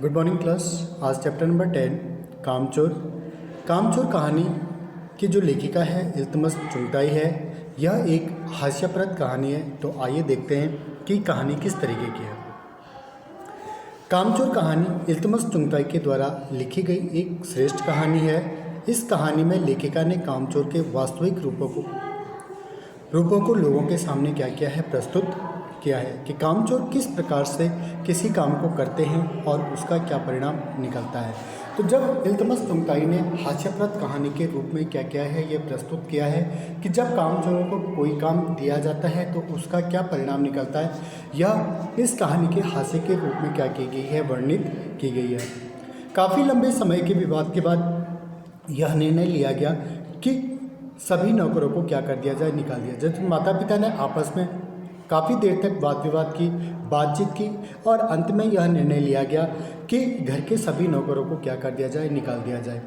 Good morning class. आज chapter number 10 कामचोर। कामचोर कहानी की जो लेखिका है इल्तमस चुगताई है। यह एक हास्यप्रद कहानी है। तो आइए देखते हैं कि कहानी किस तरीके की है। कामचोर कहानी इल्तमस चुगताई के द्वारा लिखी गई एक श्रेष्ठ कहानी है। इस कहानी में लेखिका ने कामचोर के वास्तविक रूपों को लोगों के सामने क्या किया है, प्रस्तुत किया है कि कामचोर किस प्रकार से किसी काम को करते हैं और उसका क्या परिणाम निकलता है। तो जब इल्तमस चुगताई ने हास्यप्रद कहानी के रूप में क्या किया है, ये प्रस्तुत किया है कि जब कामचोरों को कोई काम दिया जाता है तो उसका क्या परिणाम निकलता है, यह इस कहानी के हास्य के रूप में क्या की गई है, वर्णित की गई है। काफ़ी लंबे समय के विवाद के बाद यह निर्णय लिया गया कि सभी नौकरों को क्या कर दिया जाए, निकाल दिया जाए। जब माता पिता ने आपस में काफ़ी देर तक वाद विवाद की, बातचीत की और अंत में यह निर्णय लिया गया कि घर के सभी नौकरों को क्या कर दिया जाए, निकाल दिया जाए।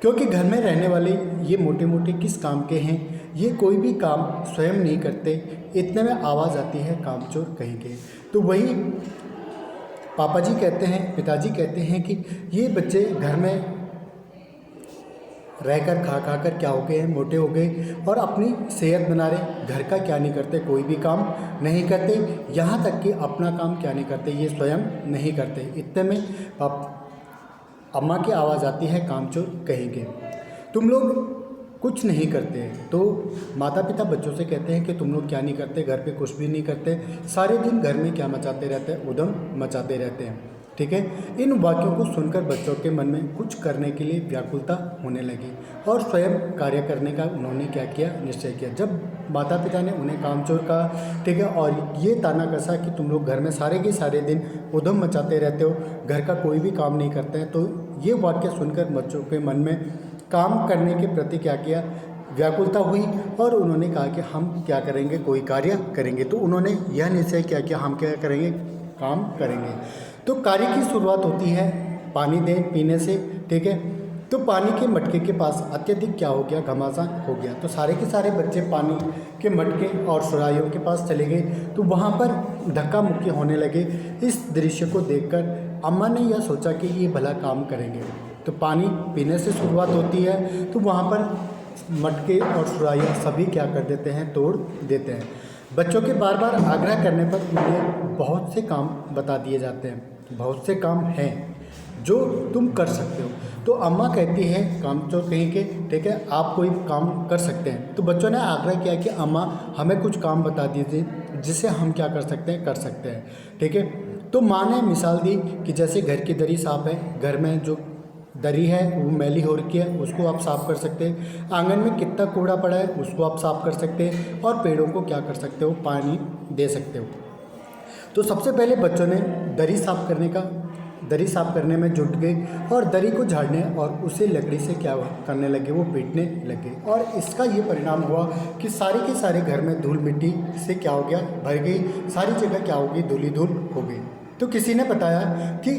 क्योंकि घर में रहने वाले ये मोटे मोटे किस काम के हैं, ये कोई भी काम स्वयं नहीं करते। इतने में आवाज़ आती है कामचोर कहीं के। तो वही पापा जी कहते हैं, पिताजी कहते हैं कि ये बच्चे घर में रहकर खा कर क्या हो गए हैं, मोटे हो गए और अपनी सेहत बना रहे। घर का क्या नहीं करते, कोई भी काम नहीं करते, यहाँ तक कि अपना काम क्या नहीं करते, ये स्वयं नहीं करते। इतने में अम्मा की आवाज़ आती है, कामचोर कहेंगे तुम लोग कुछ नहीं करते। तो माता पिता बच्चों से कहते हैं कि तुम लोग क्या नहीं करते, घर पे कुछ भी नहीं करते, सारे दिन घर में क्या मचाते रहते हैं, उधम मचाते रहते हैं। ठीक है। इन वाक्यों को सुनकर बच्चों के मन में कुछ करने के लिए व्याकुलता होने लगी और स्वयं कार्य करने का उन्होंने क्या किया, निश्चय किया। जब माता पिता ने उन्हें कामचोर कहा, ठीक है, और ये ताना कसा कि तुम लोग घर में सारे के सारे दिन उधम मचाते रहते हो, घर का कोई भी काम नहीं करते हैं, तो ये वाक्य सुनकर बच्चों के मन में काम करने के प्रति क्या किया, व्याकुलता हुई और उन्होंने कहा कि हम क्या करेंगे, कोई कार्य करेंगे। तो उन्होंने यह निश्चय किया कि हम क्या करेंगे, काम करेंगे। तो कार्य की शुरुआत होती है पानी दे पीने से। ठीक है। तो पानी के मटके के पास अत्यधिक क्या हो गया, घमासान हो गया। तो सारे के सारे बच्चे पानी के मटके और सुराहियों के पास चले गए। तो वहाँ पर धक्का मुक्की होने लगे। इस दृश्य को देखकर अम्मा ने यह सोचा कि ये भला काम करेंगे। तो पानी पीने से शुरुआत होती है, तो वहाँ पर मटके और सुराहियाँ सभी क्या कर देते हैं, तोड़ देते हैं। बच्चों के बार बार आग्रह करने पर उन्हें बहुत से काम बता दिए जाते हैं, बहुत से काम हैं जो तुम कर सकते हो। तो अम्मा कहती है कामचोर कहीं के, ठीक है, आप कोई काम कर सकते हैं। तो बच्चों ने आग्रह किया कि अम्मा हमें कुछ काम बता दीजिए जिसे हम क्या कर सकते हैं, कर सकते हैं। ठीक है। तो माँ ने मिसाल दी कि जैसे घर की दरी साफ है, घर में जो दरी है वो मैली हो रखी है, उसको आप साफ़ कर सकते हैं। आंगन में कितना कूड़ा पड़ा है उसको आप साफ़ कर सकते हैं और पेड़ों को क्या कर सकते हो, पानी दे सकते हो। तो सबसे पहले बच्चों ने दरी साफ़ करने में जुट गए और दरी को झाड़ने और उसे लकड़ी से क्या करने लगे, वो पीटने लगे। और इसका ये परिणाम हुआ कि सारे के सारे घर में धूल मिट्टी से क्या हो गया, भर गई, सारी जगह क्या हो गई, धूली धूल हो गई। तो किसी ने बताया कि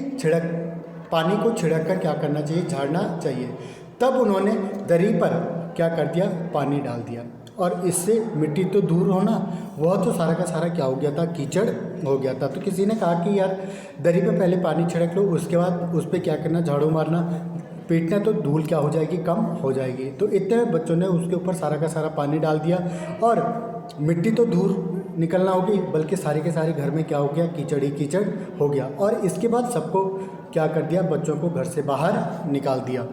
पानी को छिड़क कर क्या करना चाहिए, झाड़ना चाहिए। तब उन्होंने दरी पर क्या कर दिया, पानी डाल दिया और इससे मिट्टी तो दूर होना, वह तो सारा का सारा क्या हो गया था, कीचड़ हो गया था। तो किसी ने कहा कि यार दरी पे पहले पानी छिड़क लो, उसके बाद उस पर क्या करना, झाड़ू मारना, पीटना, तो धूल क्या हो जाएगी, कम हो जाएगी। तो इतने बच्चों ने उसके ऊपर सारा का सारा पानी डाल दिया और मिट्टी तो दूर निकलना होगी, बल्कि सारे के सारे घर में क्या हो गया, कीचड़ ही कीचड़ हो गया। और इसके बाद सबको क्या कर दिया, बच्चों को घर से बाहर निकाल दिया।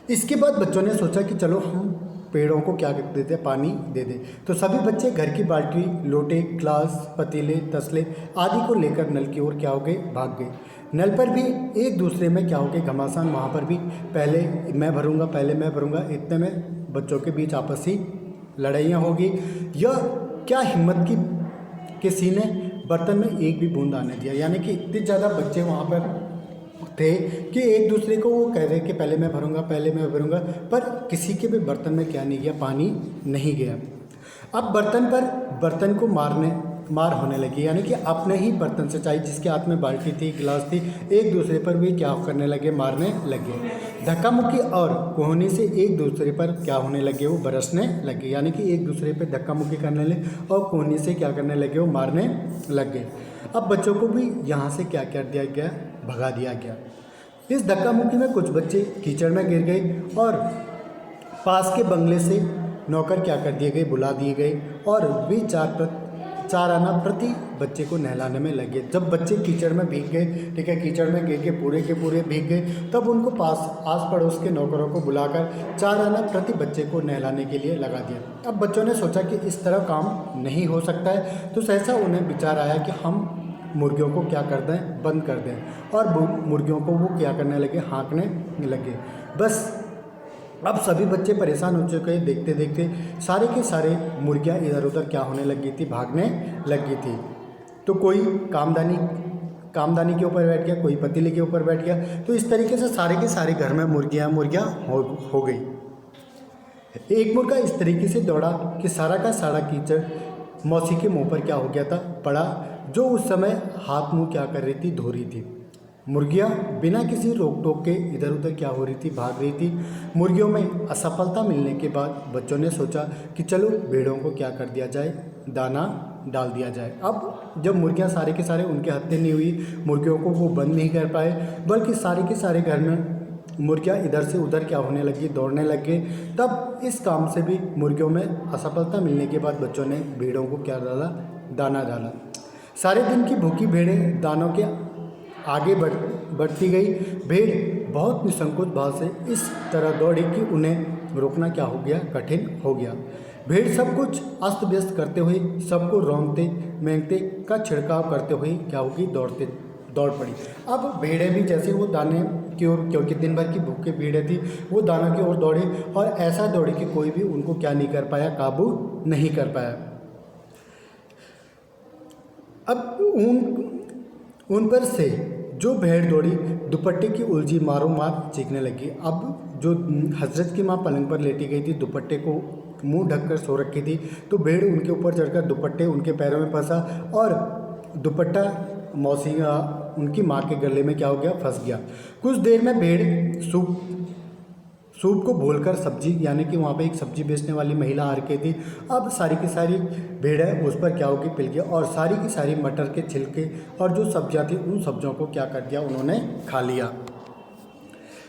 इसके बाद बच्चों ने सोचा कि चलो हम पेड़ों को क्या कर देते, पानी दे दे। तो सभी बच्चे घर की बाल्टी, लोटे, ग्लास, पतीले, तसले आदि को लेकर नल की ओर क्या हो गए, भाग गए। नल पर भी एक दूसरे में क्या हो गए, घमासान, वहाँ पर भी पहले मैं भरूँगा, पहले मैं भरूँगा। इतने में बच्चों के बीच आपसी लड़ाइयाँ होगी। यह क्या हिम्मत की किसी ने बर्तन में एक भी बूंद आने दिया, यानी कि इतने ज़्यादा बच्चे वहाँ पर थे कि एक दूसरे को वो कह रहे कि पहले मैं भरूंगा, पहले मैं भरूंगा, पर किसी के भी बर्तन में क्या नहीं गया, पानी नहीं गया। अब बर्तन को मार होने लगी, यानी कि अपने ही बर्तन से, चाहे जिसके हाथ में बाल्टी थी, गिलास थी, एक दूसरे पर भी क्या करने लगे, मारने लगे। धक्का मुक्की और कोहनी से एक दूसरे पर क्या होने लगे, वो बरसने लगे, यानी कि एक दूसरे पर धक्का मुक्की करने लगे और कोहनी से क्या करने लगे, वो मारने लगे। अब बच्चों को भी यहाँ से क्या कर दिया गया, भगा दिया गया। इस धक्का मुक्की में कुछ बच्चे कीचड़ में गिर गए और पास के बंगले से नौकर क्या कर दिए गए, बुला दिए गए और वे चार आना प्रति बच्चे को नहलाने में लगे। जब बच्चे कीचड़ में भीग गए, ठीक है, कीचड़ में गिर के पूरे भीग गए, तब उनको आस पड़ोस के नौकरों को बुलाकर 4 आना प्रति बच्चे को नहलाने के लिए लगा दिया। अब बच्चों ने सोचा कि इस तरह काम नहीं हो सकता है, तो सहसा उन्हें विचार आया कि हम मुर्गियों को क्या कर दें, बंद कर दें। और मुर्गियों को वो क्या करने लगे, हाँकने लगे। बस अब सभी बच्चे परेशान हो चुके हैं। देखते देखते सारे के सारे मुर्गियाँ इधर उधर क्या होने लगी थी, भागने लगी थी। तो कोई कामदानी के ऊपर बैठ गया, कोई पतीले के ऊपर बैठ गया। तो इस तरीके से सारे के सारे घर में मुर्गियाँ हो गई। एक मुर्गा इस तरीके से दौड़ा कि सारा का सारा कीचड़ मौसी के मुंह पर क्या हो गया था, पड़ा, जो उस समय हाथ मुंह क्या कर रही थी, धो रही थी। मुर्गियाँ बिना किसी रोक टोक के इधर उधर क्या हो रही थी, भाग रही थी। मुर्गियों में असफलता मिलने के बाद बच्चों ने सोचा कि चलो भेड़ों को क्या कर दिया जाए, दाना डाल दिया जाए। अब जब मुर्गियाँ सारे के सारे उनके हत्थे नहीं हुई, मुर्गियों को वो बंद नहीं कर पाए, बल्कि सारे के सारे घर में मुर्गियाँ इधर से उधर क्या होने लगी, दौड़ने लग गए। तब इस काम से भी मुर्गियों में असफलता मिलने के बाद बच्चों ने भेड़ों को क्या डाला, दाना डाला। सारे दिन की भूखी भेड़ें दानों के आगे बढ़ती गई। भेड़ बहुत निसंकोच भाव से इस तरह दौड़ी कि उन्हें रोकना क्या हो गया, कठिन हो गया। भेड़ सब कुछ अस्त व्यस्त करते हुए, सबको रौंदते मेंगते का छिड़काव करते हुए क्या होगी, दौड़ पड़ी। अब भेड़ें भी जैसे वो दाने की ओर, क्योंकि दिन भर की भूख की भेड़ें थी, वो दानों की ओर दौड़ी और ऐसा दौड़ी कि कोई भी उनको क्या नहीं कर पाया, काबू नहीं कर पाया। अब उन पर से जो भेड़ दौड़ी, दुपट्टे की उलझी मारो मार चीखने लगी। अब जो हजरत की माँ पलंग पर लेटी गई थी, दुपट्टे को मुंह ढककर सो रखी थी, तो भेड़ उनके ऊपर चढ़कर दुपट्टे उनके पैरों में फंसा और दुपट्टा मौसी उनकी माँ के गले में क्या हो गया, फंस गया। कुछ देर में भेड़ सूप को भूलकर सब्जी, यानी कि वहाँ पे एक सब्जी बेचने वाली महिला आ रही थी। अब सारी की सारी भेड़ है उस पर क्या होगी, पिल गया और सारी की सारी मटर के छिलके और जो सब्जियाँ थी उन सब्जियों को क्या कर दिया, उन्होंने खा लिया।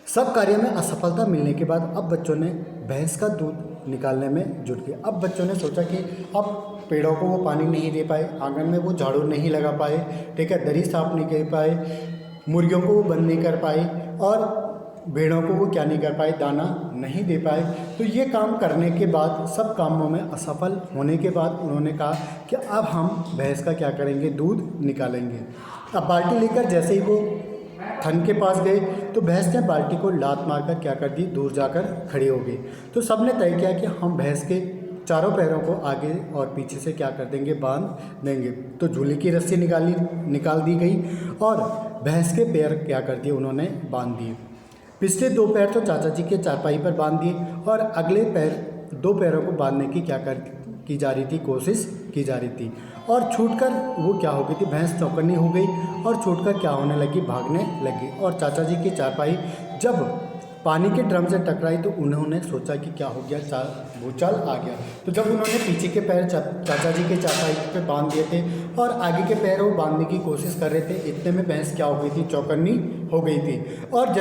सब कार्य में असफलता मिलने के बाद अब बच्चों ने भैंस का दूध निकालने में जुट गए। अब बच्चों ने सोचा कि अब पेड़ों को वो पानी नहीं दे पाए, आंगन में वो झाड़ू नहीं लगा पाए, ठीक है, दरी साफ नहीं कर पाए, मुर्गियों को वो बंद नहीं कर पाए और भेड़ों को वो क्या नहीं कर पाए, दाना नहीं दे पाए। तो ये काम करने के बाद, सब कामों में असफल होने के बाद उन्होंने कहा कि अब हम भैंस का क्या करेंगे, दूध निकालेंगे। अब बाल्टी लेकर जैसे ही वो थन के पास गए तो भैंस ने बाल्टी को लात मारकर क्या कर दी, दूर जाकर खड़ी हो गई। तो सबने तय किया कि हम भैंस के चारों पैरों को आगे और पीछे से क्या कर देंगे, बांध देंगे। तो झूले की रस्सी निकाल दी गई और भैंस के पैर क्या कर दिए, उन्होंने बांध दिए। पिछले 2 पैर तो चाचा जी के चारपाई पर बांध दिए और अगले 2 पैरों को बांधने की की जा रही थी, कोशिश की जा रही थी। और छूटकर वो क्या हो गई थी, भैंस चौकन्नी हो गई और छूटकर क्या होने लगी, भागने लगी। और चाचा जी की चारपाई जब पानी के ड्रम से टकराई तो उन्होंने सोचा कि क्या हो गया, भूचाल आ गया। तो जब उन्होंने पीछे के पैर चाचा जी के चारपाई पे बांध दिए थे और आगे के पैर वो बांधने की कोशिश कर रहे थे, इतने में भैंस क्या हो गई थी, चौकन्नी हो गई थी। और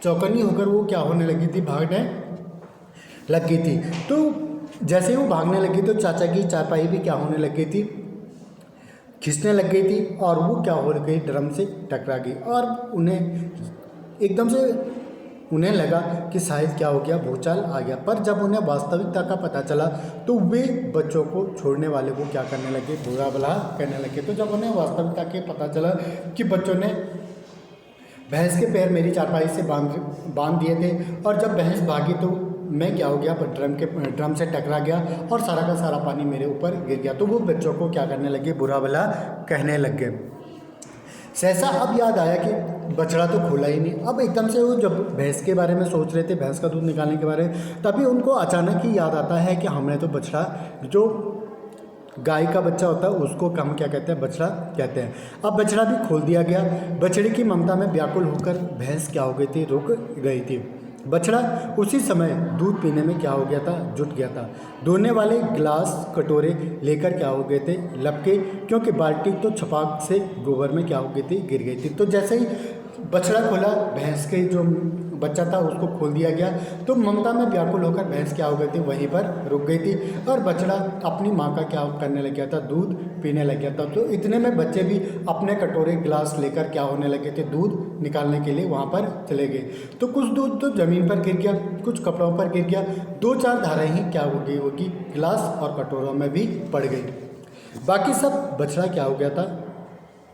चौकन्नी होकर वो क्या होने लगी थी, भागने लग गई थी। तो जैसे ही वो भागने लगी तो चाचा की चारपाई भी क्या होने लग गई थी, खिंचने लग गई थी और वो क्या हो गई, ड्रम से टकरा गई। और उन्हें एकदम से उन्हें लगा कि शायद क्या हो गया, भूचाल आ गया। पर जब उन्हें वास्तविकता का पता चला तो वे बच्चों को छोड़ने वाले को क्या करने लगे, बुरा भला करने लगे। तो जब उन्हें वास्तविकता के पता चला कि बच्चों ने भैंस के पैर मेरी चारपाई से बांध दिए थे और जब भैंस भागी तो मैं क्या हो गया, ड्रम से टकरा गया और सारा का सारा पानी मेरे ऊपर गिर गया। तो वो बच्चों को क्या करने लगे, बुरा भला कहने लग गए। सहसा अब याद आया कि बछड़ा तो खोला ही नहीं। अब एकदम से वो जब भैंस के बारे में सोच रहे थे, भैंस का दूध निकालने के बारे में, तभी उनको अचानक ही याद आता है कि हमने तो बछड़ा, जो गाय का बच्चा होता है उसको हम क्या कहते हैं, बछड़ा कहते हैं। अब बछड़ा भी खोल दिया गया। बछड़े की ममता में व्याकुल होकर भैंस क्या हो गई थी, रुक गई थी। बछड़ा उसी समय दूध पीने में क्या हो गया था, जुट गया था। धोने वाले गिलास कटोरे लेकर क्या हो गए थे, लपके, क्योंकि बाल्टी तो छपाक से गोबर में क्या हो गई थी, गिर गई थी। तो जैसे ही बछड़ा खोला, भैंस के जो बच्चा था उसको खोल दिया गया, तो ममता में व्याकुल होकर भैंस क्या हो गई थी, वहीं पर रुक गई थी और बछड़ा अपनी माँ का क्या करने लग गया था, दूध पीने लग गया था। तो इतने में बच्चे भी अपने कटोरे गिलास लेकर क्या होने लगे थे, दूध निकालने के लिए वहाँ पर चले गए। तो कुछ दूध तो ज़मीन पर गिर गया, कुछ कपड़ों पर गिर गया, 2-4 धाराएँ ही क्या हो गई होगी, गिलास और कटोरों में भी पड़ गई। बाकी सब बछड़ा क्या हो गया था,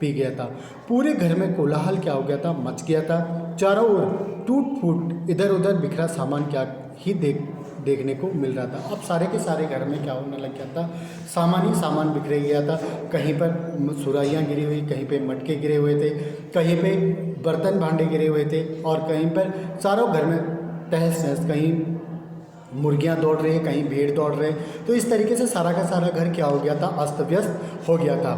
पी गया था। पूरे घर में कोलाहल क्या हो गया था, मच गया था। चारों ओर टूट फूट इधर उधर बिखरा सामान क्या ही देखने को मिल रहा था। अब सारे के सारे घर में क्या होने लग गया था, सामान ही सामान बिखरे गया था। कहीं पर सुराहियाँ गिरी हुई, कहीं पे मटके गिरे हुए थे, कहीं पे बर्तन भांडे गिरे हुए थे और कहीं पर चारों घर में तहस नहस, कहीं मुर्गियाँ दौड़ रही है, कहीं भेड़ दौड़ रहे। तो इस तरीके से सारा का सारा घर क्या हो गया था, अस्त व्यस्त हो गया था।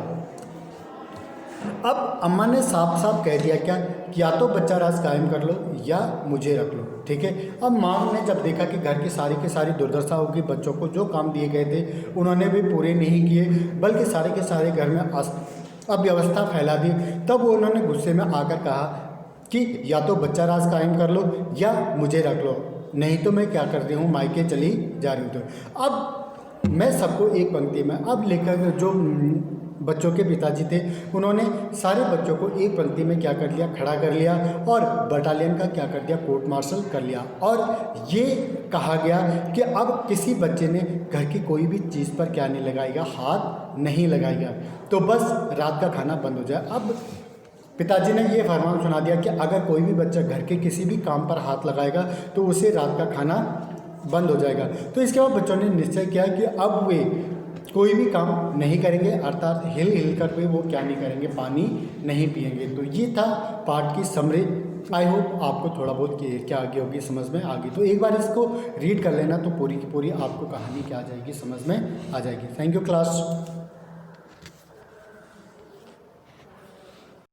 अब अम्मा ने साफ साफ कह दिया क्या, या तो बच्चा राज कायम कर लो या मुझे रख लो, ठीक है। अब माँ ने जब देखा कि घर की सारी दुर्दशा होगी, बच्चों को जो काम दिए गए थे उन्होंने भी पूरे नहीं किए, बल्कि सारे के सारे घर में अव्यवस्था फैला दी, तब वो उन्होंने गुस्से में आकर कहा कि या तो बच्चा राज कायम कर लो या मुझे रख लो, नहीं तो मैं क्या कर रही हूँ, मायके चली जा रही हूँ। तो अब मैं सबको एक पंक्ति में, अब लेकर जो बच्चों के पिताजी थे उन्होंने सारे बच्चों को एक पंक्ति में क्या कर लिया, खड़ा कर लिया और बटालियन का क्या कर दिया, कोर्ट मार्शल कर लिया। और ये कहा गया कि अब किसी बच्चे ने घर की कोई भी चीज़ पर क्या नहीं लगाएगा, हाथ नहीं लगाएगा, तो बस रात का खाना बंद हो जाए। अब पिताजी ने ये फरमान सुना दिया कि अगर कोई भी बच्चा घर के किसी भी काम पर हाथ लगाएगा तो उसे रात का खाना बंद हो जाएगा। तो इसके बाद बच्चों ने निश्चय किया कि अब वे कोई भी काम नहीं करेंगे, अर्थात हिल कर भी वो क्या नहीं करेंगे, पानी नहीं पिएंगे। तो ये था पाठ की समरी। आई होप आपको थोड़ा बहुत क्या आगे होगी, समझ में आ गई। तो एक बार इसको रीड कर लेना तो पूरी की पूरी आपको कहानी क्या आ जाएगी, समझ में आ जाएगी। Thank you class.